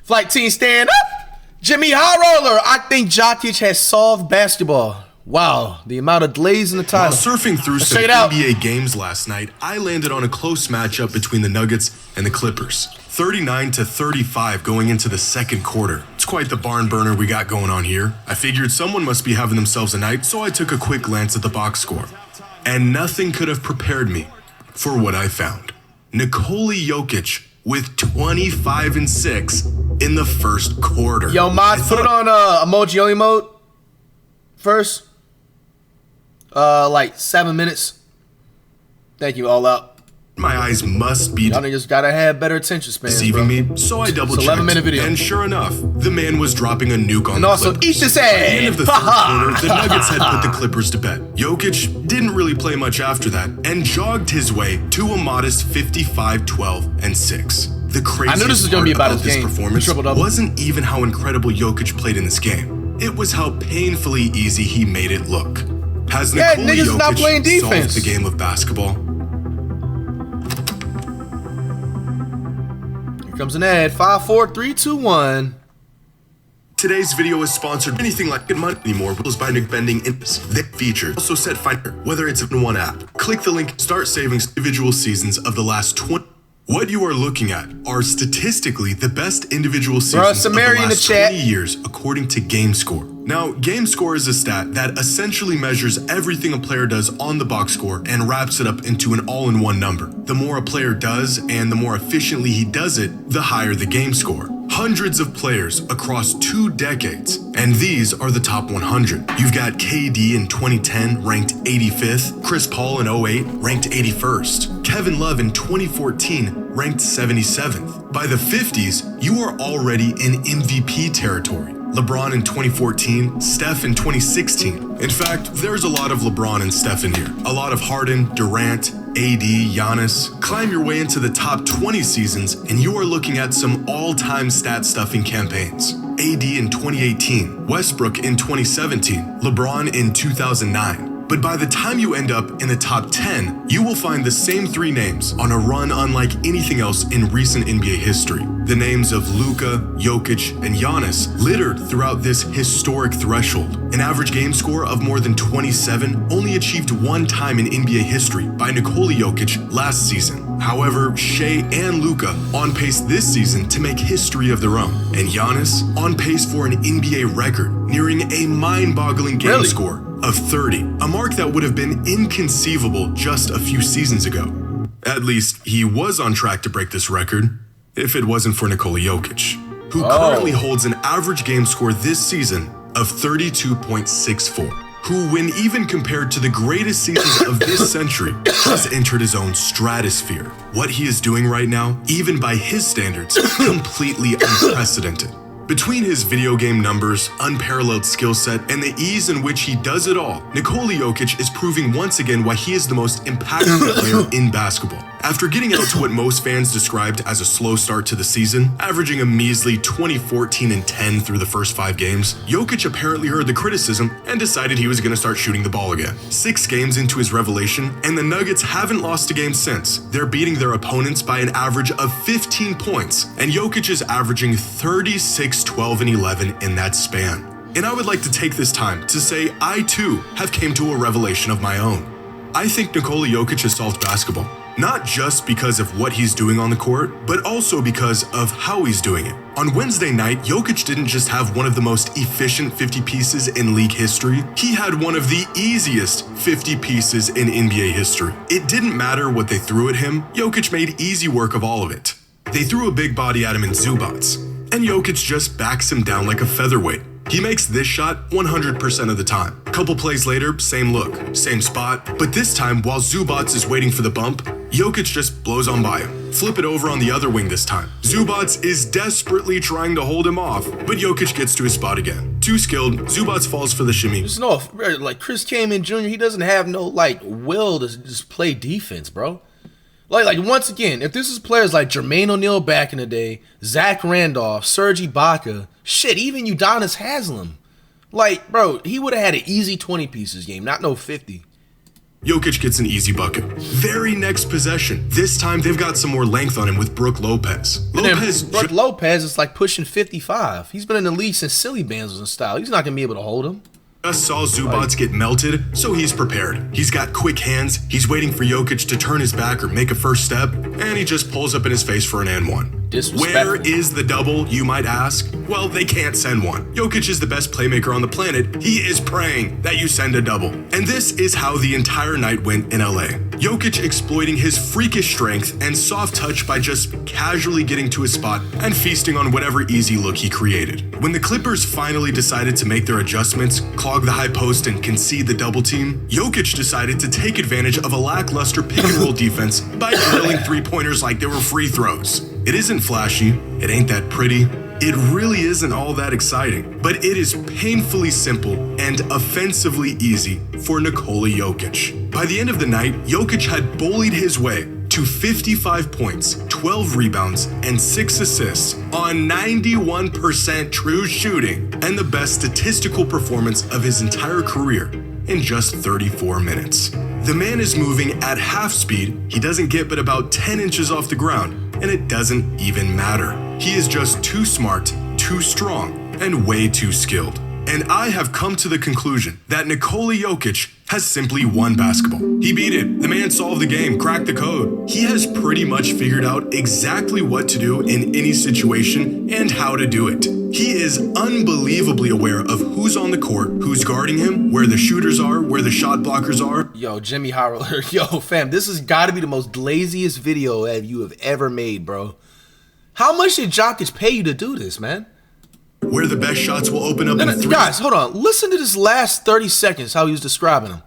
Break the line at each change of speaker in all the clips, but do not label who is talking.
Flight team, stand up. JxmyHighroller. I think Jokic has solved basketball. Wow, the amount of delays in the title.
While surfing through some NBA games last night, I landed on a close matchup between the Nuggets and the Clippers. 39-35 going into the second quarter. It's quite the barn burner we got going on here. I figured someone must be having themselves a night, so I took a quick glance at the box score. And nothing could have prepared me for what I found. Nikola Jokic with 25 and 6 in the first quarter.
Yo, mods, put it on emoji only mode first. Like 7 minutes. Thank you, all out.
My eyes must be
y'all niggas gotta have better attention spans,
deceiving me, so I double checked.
11-minute video.
And sure enough, the man was dropping a nuke on
and
the
also
Clippers.
eat this ass.
At the end of the third quarter, the Nuggets had put the Clippers to bed. Jokic didn't really play much after that and jogged his way to a modest 55, 12, and 6. The craziest part about this performance wasn't even how incredible Jokic played in this game. It was how painfully easy he made it look. Has Nikola Jokic solved the game of basketball?
Here comes an ad. 5, 4, 3, 2, 1.
Today's video is sponsored. Anything like Good Money anymore was by Nick Bending in this. That feature also set Finder, whether it's in one app. Click the link, start saving individual seasons of the last 20. What you are looking at are statistically the best individual seasons of the last 20 years according to GameScore. Now, GameScore is a stat that essentially measures everything a player does on the box score and wraps it up into an all-in-one number. The more a player does and the more efficiently he does it, the higher the game score. Hundreds of players across 2 decades, and these are the top 100. You've got KD in 2010 ranked 85th, Chris Paul in 08 ranked 81st, Kevin Love in 2014 ranked 77th. By the 50s, you are already in MVP territory. LeBron in 2014, Steph in 2016. In fact, there's a lot of LeBron and Steph in here. A lot of Harden, Durant, AD, Giannis. Climb your way into the top 20 seasons and you are looking at some all-time stat-stuffing campaigns. AD in 2018, Westbrook in 2017, LeBron in 2009. But by the time you end up in the top 10, you will find the same 3 names on a run unlike anything else in recent NBA history. The names of Luka, Jokic, and Giannis littered throughout this historic threshold. An average game score of more than 27 only achieved 1 time in NBA history by Nikola Jokic last season. However, Shea and Luka on pace this season to make history of their own, and Giannis on pace for an NBA record, nearing a mind-boggling game score of 30, a mark that would have been inconceivable just a few seasons ago. At least, he was on track to break this record, if it wasn't for Nikola Jokic, who currently holds an average game score this season of 32.64, who, when even compared to the greatest seasons of this century, has entered his own stratosphere. What he is doing right now, even by his standards, completely unprecedented. Between his video game numbers, unparalleled skill set, and the ease in which he does it all, Nikola Jokic is proving once again why he is the most impactful player in basketball. After getting out to what most fans described as a slow start to the season, averaging a measly 20-14-10 through the first 5 games, Jokic apparently heard the criticism and decided he was going to start shooting the ball again. 6 games into his revelation, and the Nuggets haven't lost a game since. They're beating their opponents by an average of 15 points, and Jokic is averaging 36, 12, and 11 in that span. And I would like to take this time to say I too have came to a revelation of my own. I think Nikola Jokic has solved basketball. Not just because of what he's doing on the court, but also because of how he's doing it. On Wednesday night, Jokic didn't just have one of the most efficient 50 pieces in league history, he had one of the easiest 50 pieces in NBA history. It didn't matter what they threw at him, Jokic made easy work of all of it. They threw a big body at him in Zubats, and Jokic just backs him down like a featherweight. He makes this shot 100% of the time. Couple plays later, same look, same spot, but this time while Zubats is waiting for the bump, Jokic just blows on by him. Flip it over on the other wing this time. Zubats is desperately trying to hold him off, but Jokic gets to his spot again. Too skilled, Zubats falls for the shimmy.
There's no, like Chris Kaman Jr., he doesn't have no like will to just play defense, bro. Like once again, if this is players like Jermaine O'Neal back in the day, Zach Randolph, Serge Ibaka, shit, even Udonis Haslem, like, bro, he would have had an easy 20 pieces game, not no 50.
Jokic gets an easy bucket. Very next possession. This time they've got some more length on him with Brook Lopez.
Brook Lopez is like pushing 55. He's been in the league since Silly Bands was in style. He's not going to be able to hold him.
Just saw Zubats get melted, so he's prepared. He's got quick hands, he's waiting for Jokic to turn his back or make a first step, and he just pulls up in his face for an and one. Where is the double, you might ask? Well, they can't send one. Jokic is the best playmaker on the planet. He is praying that you send a double. And this is how the entire night went in LA. Jokic exploiting his freakish strength and soft touch by just casually getting to his spot and feasting on whatever easy look he created. When the Clippers finally decided to make their adjustments, clog the high post and concede the double team, Jokic decided to take advantage of a lackluster pick and roll defense by drilling three-pointers like they were free throws. It isn't flashy, it ain't that pretty, it really isn't all that exciting, but it is painfully simple and offensively easy for Nikola Jokic. By the end of the night, Jokic had bullied his way to 55 points, 12 rebounds, and 6 assists on 91% true shooting and the best statistical performance of his entire career in just 34 minutes. The man is moving at half speed, he doesn't get but about 10 inches off the ground, and it doesn't even matter. He is just too smart, too strong, and way too skilled. And I have come to the conclusion that Nikola Jokic has simply won basketball. He beat it. The man solved the game, cracked the code. He has pretty much figured out exactly what to do in any situation and how to do it. He is unbelievably aware of who's on the court, who's guarding him, where the shooters are, where the shot blockers are.
Yo, JxmyHighroller. Yo, fam, this has got to be the most laziest video that you have ever made, bro. How much did Jokic pay you to do this, man?
Where the best shots will open up in three.
Guys, hold on. Listen to this last 30 seconds, how he was describing them.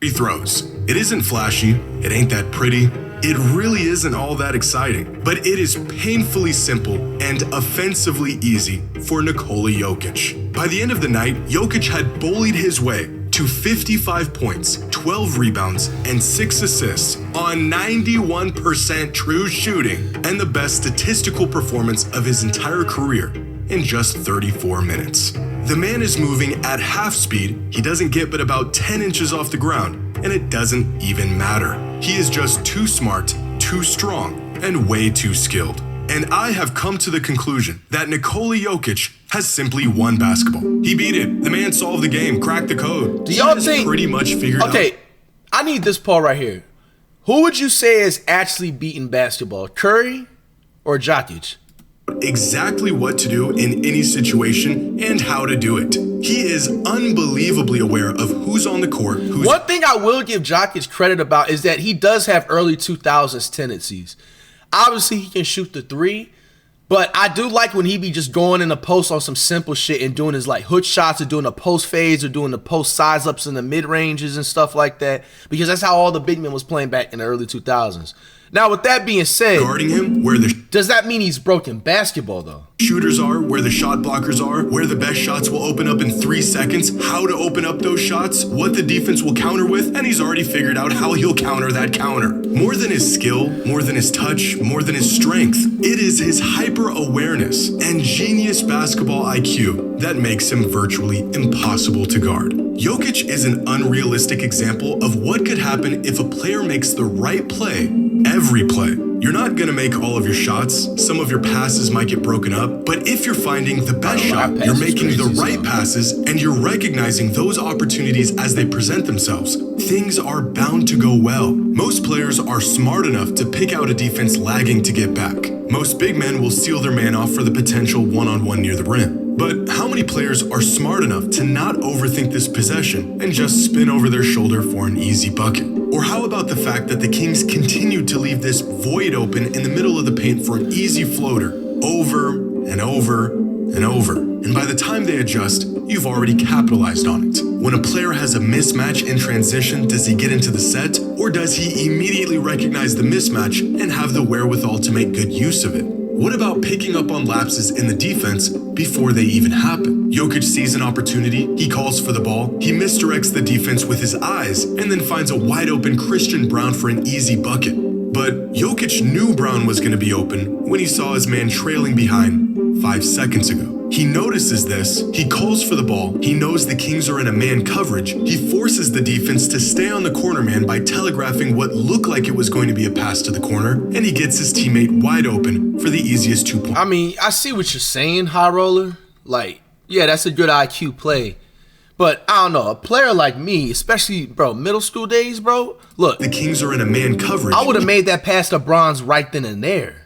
Free throws. It isn't flashy. It ain't that pretty. It really isn't all that exciting, but it is painfully simple and offensively easy for Nikola Jokic. By the end of the night, Jokic had bullied his way to 55 points, 12 rebounds, and 6 assists on 91% true shooting and the best statistical performance of his entire career in just 34 minutes. The man is moving at half speed, he doesn't get but about 10 inches off the ground, and it doesn't even matter. He is just too smart, too strong, and way too skilled. And I have come to the conclusion that Nikola Jokic has simply won basketball. He beat it. The man solved the game, cracked the code.
Do y'all think
pretty much figured out?
Okay, I need this part right here. Who would you say is actually beating basketball, Curry or Jokic?
Exactly what to do in any situation and how to do it. He is unbelievably aware of who's on the court.
One thing I will give Jokic credit about is that he does have early 2000s tendencies. Obviously, he can shoot the three, but I do like when he be just going in the post on some simple shit and doing his like hook shots or doing the post fades or doing the post size ups in the mid ranges and stuff like that, because that's how all the big men was playing back in the early 2000s. Now, with that being said,
guarding him, where the
does that mean he's broken basketball though?
Shooters are, where the shot blockers are, where the best shots will open up in 3 seconds, how to open up those shots, what the defense will counter with, and he's already figured out how he'll counter that counter. More than his skill, more than his touch, more than his strength, it is his hyper-awareness and genius basketball IQ that makes him virtually impossible to guard. Jokic is an unrealistic example of what could happen if a player makes the right play every play. You're not gonna make all of your shots, some of your passes might get broken up, but if you're finding the best shot, you're making the right passes, and you're recognizing those opportunities as they present themselves, things are bound to go well. Most players are smart enough to pick out a defense lagging to get back. Most big men will seal their man off for the potential one-on-one near the rim. But how many players are smart enough to not overthink this possession and just spin over their shoulder for an easy bucket? Or how about the fact that the Kings continued to leave this void open in the middle of the paint for an easy floater over and over and over? And by the time they adjust, you've already capitalized on it. When a player has a mismatch in transition, does he get into the set? Or does he immediately recognize the mismatch and have the wherewithal to make good use of it? What about picking up on lapses in the defense before they even happen? Jokic sees an opportunity, he calls for the ball, he misdirects the defense with his eyes, and then finds a wide open Christian Braun for an easy bucket. But Jokic knew Braun was going to be open when he saw his man trailing behind 5 seconds ago. He notices this, he calls for the ball, he knows the Kings are in a man coverage, he forces the defense to stay on the corner man by telegraphing what looked like it was going to be a pass to the corner, and he gets his teammate wide open for the easiest 2 points.
I mean, I see what you're saying, High Roller. Like, yeah, that's a good IQ play. But I don't know, a player like me, especially, bro, middle school days, bro, look.
The Kings are in a man coverage.
I would have made that pass to Bronze right then and there.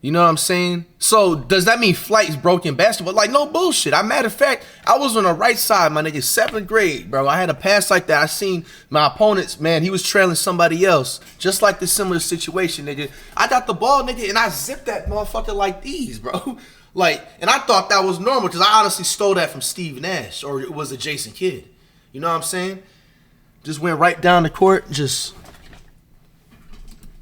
You know what I'm saying? So does that mean flight's broken basketball? Like, no bullshit. Matter of fact, I was on the right side, my nigga, 7th grade, bro. I had a pass like that. I seen my opponents, man, he was trailing somebody else. Just like the similar situation, nigga. I got the ball, nigga, and I zipped that motherfucker like these, bro. Like, and I thought that was normal because I honestly stole that from Steve Nash, or it was a Jason Kidd. You know what I'm saying? Just went right down the court, just...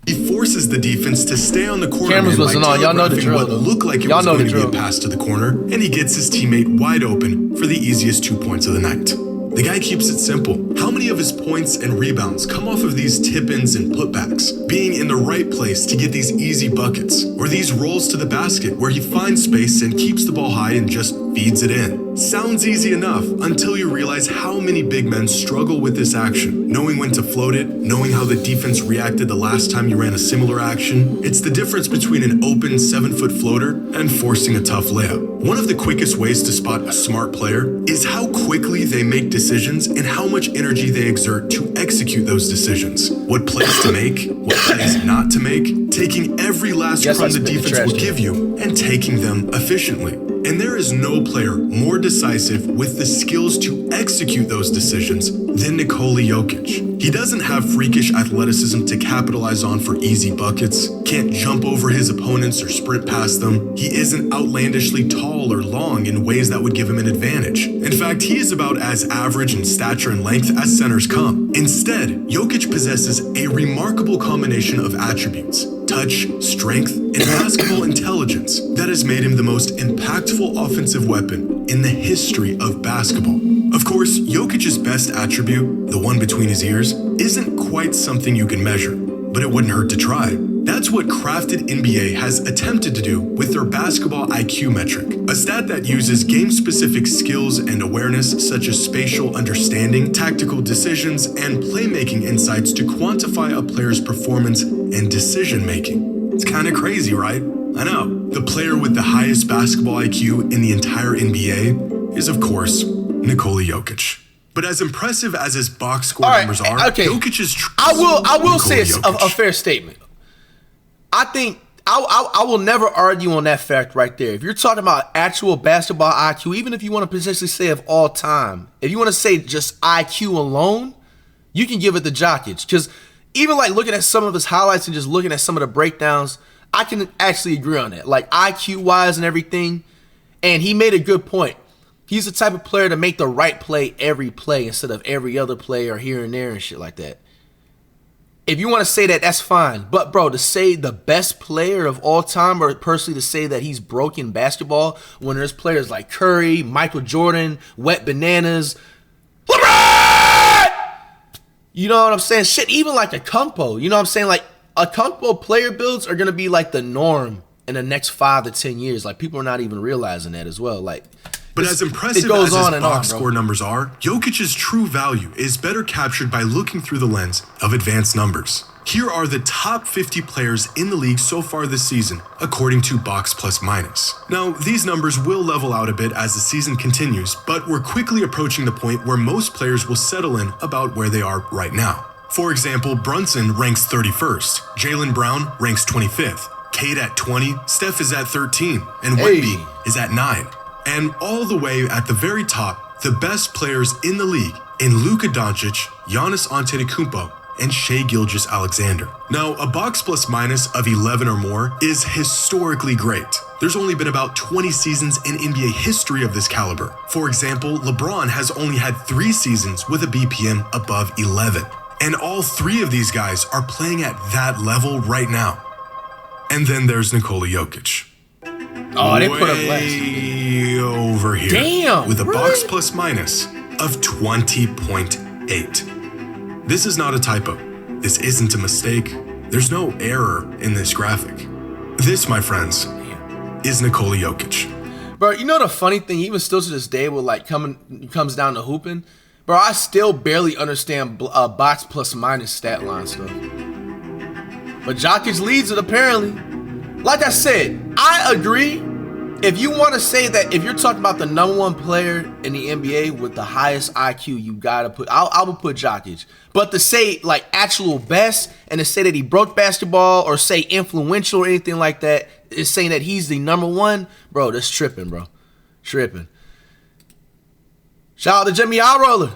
He forces the defense to stay on the corner.
Cameras wasn't on. Y'all know the drill.
What looked like it was going to be a pass to the corner, and he gets his teammate wide open for the easiest 2 points of the night. The guy keeps it simple. How many of his points and rebounds come off of these tip-ins and putbacks, being in the right place to get these easy buckets, or these rolls to the basket where he finds space and keeps the ball high and just feeds it in? Sounds easy enough until you realize how many big men struggle with this action, knowing when to float it, knowing how the defense reacted the last time you ran a similar action. It's the difference between an open 7-foot floater and forcing a tough layup. One of the quickest ways to spot a smart player is how quickly they make decisions and how much energy they exert to execute those decisions. What plays to make, what plays not to make, taking every last crumb the defense will give you and taking them efficiently. And there is no player more decisive with the skills to execute those decisions than Nikola Jokic. He doesn't have freakish athleticism to capitalize on for easy buckets, can't jump over his opponents or sprint past them. He isn't outlandishly tall or long in ways that would give him an advantage. In fact, he is about as average in stature and length as centers come. Instead, Jokic possesses a remarkable combination of attributes: touch, strength, and basketball intelligence that has made him the most impactful offensive weapon in the history of basketball. Of course, Jokic's best attribute, the one between his ears, isn't quite something you can measure, but it wouldn't hurt to try. That's what Crafted NBA has attempted to do with their basketball IQ metric, a stat that uses game-specific skills and awareness such as spatial understanding, tactical decisions, and playmaking insights to quantify a player's performance and decision-making. It's kind of crazy, right? I know. The player with the highest basketball IQ in the entire NBA is, of course, Nikola Jokic. But as impressive as his box score numbers are, Jokic is true.
I will say a fair statement. I think I will never argue on that fact right there. If you're talking about actual basketball IQ, even if you want to potentially say of all time, if you want to say just IQ alone, you can give it to Jokic. Because even like looking at some of his highlights and just looking at some of the breakdowns, I can actually agree on that. Like IQ-wise and everything. And he made a good point. He's the type of player to make the right play every play instead of every other play or here and there and shit like that. If you want to say that, that's fine. But, bro, to say the best player of all time, or personally to say that he's broken basketball when there's players like Curry, Michael Jordan, Wet Bananas, LeBron! You know what I'm saying? Shit, even like a Kumpo. You know what I'm saying? Like, a Kumpo player builds are going to be like the norm in the next 5 to 10 years. Like, people are not even realizing that as well. Like,
but as impressive as his box score numbers are, Jokic's true value is better captured by looking through the lens of advanced numbers. Here are the top 50 players in the league so far this season, according to Box Plus Minus. Now, these numbers will level out a bit as the season continues, but we're quickly approaching the point where most players will settle in about where they are right now. For example, Brunson ranks 31st, Jaylen Brown ranks 25th, Cade at 20, Steph is at 13, and Wemby is at 9. And all the way at the very top, the best players in the league in Luka Doncic, Giannis Antetokounmpo, and Shai Gilgeous-Alexander. Now, a Box Plus Minus of 11 or more is historically great. There's only been about 20 seasons in NBA history of this caliber. For example, LeBron has only had 3 seasons with a BPM above 11. And all 3 of these guys are playing at that level right now. And then there's Nikola Jokic.
Oh, they put up
way over here.
Damn,
with a
really?
Box Plus Minus of 20.8. This is not a typo. This isn't a mistake. There's no error in this graphic. This, my friends, is Nikola Jokic.
Bro, you know the funny thing, even still to this day, with like comes down to hooping, bro, I still barely understand box plus minus stat line stuff. But Jokic leads it apparently. Like I said, I agree. If you want to say that, if you're talking about the #1 player in the NBA with the highest IQ, you gotta put. I would put Jokic. But to say like actual best and to say that he broke basketball or say influential or anything like that is saying that he's the #1, bro. That's tripping, bro. Tripping. Shout out to JxmyHighroller.